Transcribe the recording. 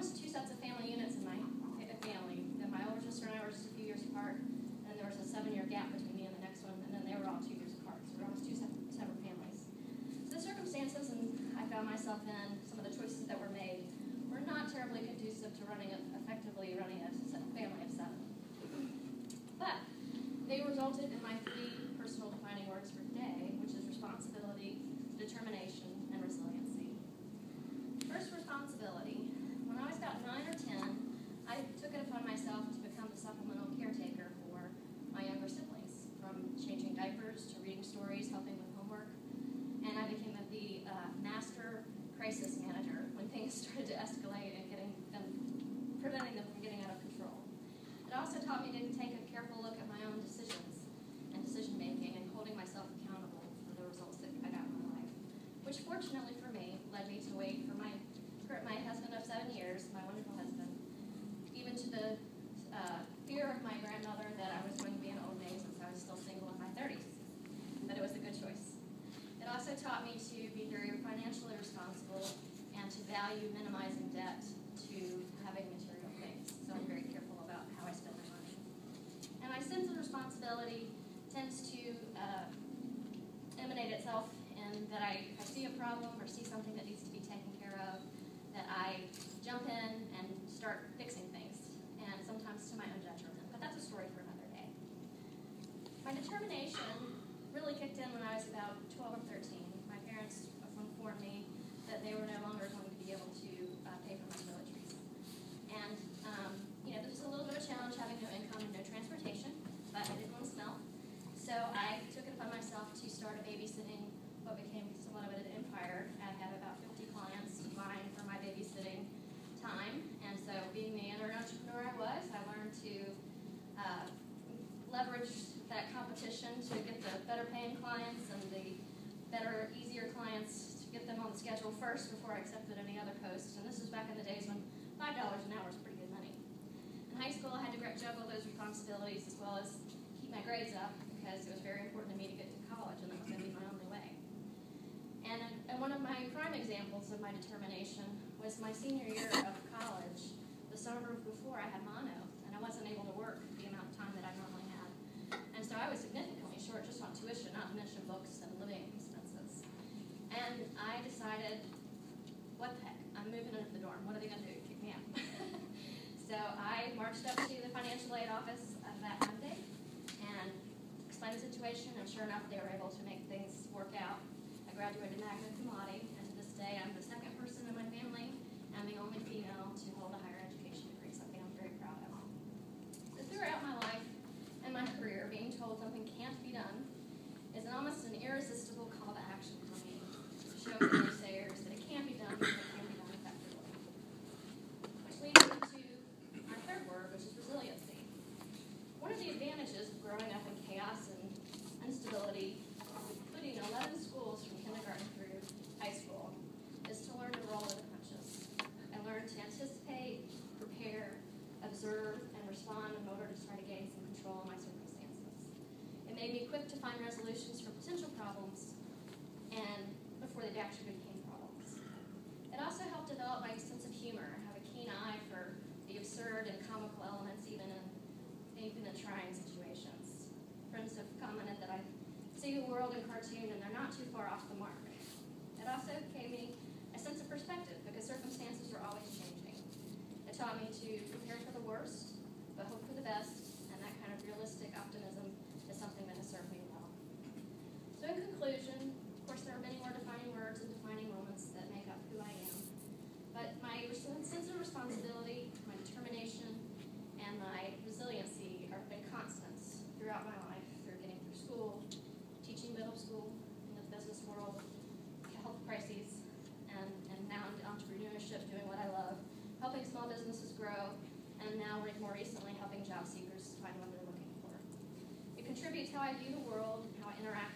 almost 2 sets of family units in my family. And my older sister and I were just a few years apart, and there was a 7-year gap between me and the next one, and then they were all 2 years apart. So we're almost 2 separate families. So the circumstances I found myself in, some of the choices that were made, were not terribly conducive to effectively running a family of 7. But they resulted in my 3 personal defining words for today, which is responsibility, determination, and resiliency. First, responsibility. When I was about 9 or 10, I took it upon myself to become the supplemental caretaker for my younger siblings, from changing diapers to reading stories, helping with homework. And I became the master crisis manager when things started to escalate and preventing them from getting out of control. It also taught me to take a careful look at my own decisions and decision making and holding myself accountable for the results that I got in my life, which fortunately for me led me to wait for my husband of 7 years, my wonderful husband, even to the fear of my grandmother that I was going to be an old maid since I was still single in my 30s. But it was a good choice. It also taught me to be very financially responsible and to value minimizing debt to having material things. So I'm very careful about how I spend my money. And my sense of responsibility tends to emanate itself in that I see a problem or see something that needs to be taken care of, that I jump in and start fixing things, and sometimes to my own detriment. But that's a story for another day. My determination really kicked in when I was about 12 or 13. My parents informed me that they were no longer going to be able to pay for my toiletries. And, this was a little bit of a challenge having no income and no transportation, but I didn't want to smell. So I took it upon myself to start babysitting what became somewhat of an empire. I had about 50 clients vying for my babysitting time. And so being the entrepreneur I was, I learned to leverage that competition to get the better paying clients and the better, easier clients, to get them on the schedule first before I accepted any other posts. And this was back in the days when $5 an hour was pretty good money. In high school, I had to juggle those responsibilities as well as keep my grades up because it was very important to me to get to college, and that was going to be my only way. And one of my prime examples of my determination was my senior year of college. The summer before, I had mono, and I wasn't able to work the amount of time that I normally had. And so I was significantly short just on tuition, not to mention books and living expenses. And I decided, what the heck, I'm moving into the dorm. What are they going to do? Kick me out. So I marched up to the financial aid office that Monday and explained the situation, and sure enough, they were able to make things work out. I graduated magna cum laude, and to this day, I'm the second person in my family and the only female to hold a higher education degree, something I'm very proud of. So throughout my life and my career, being told something can't be done is almost an irresistible call to action for me to show the naysayers that it can be done, but it can be done effectively. Which leads me to my third word, which is resiliency. One of the advantages of growing up in chaos and instability, including 11 schools from kindergarten through high school, is to learn to roll with the punches and learn to anticipate, prepare, observe, and respond in order to try to gain some control of my circumstances. It made me quick to find resolutions for potential problems and before they actually became problems. It also helped develop my sense of humor, have a keen eye for the absurd and comical elements even in trying situations. Friends have commented that I see the world in cartoon and they're not too far off the mark. It also gave me a sense of perspective because circumstances are always changing. It taught me to prepare for the worst, but hope for the best, and that kind of realistic optimism is something that has served me well. So in conclusion, of course there are many more defining words and defining moments that make up who I am, but my sense of responsibility, my determination, and my resiliency have been constants throughout my life, through getting through school, teaching middle school in the business world, health crises, and now in entrepreneurship, doing what I love, helping small businesses grow, and now more recently helping job seekers find what they're looking for. It contributes how I view the world, how I interact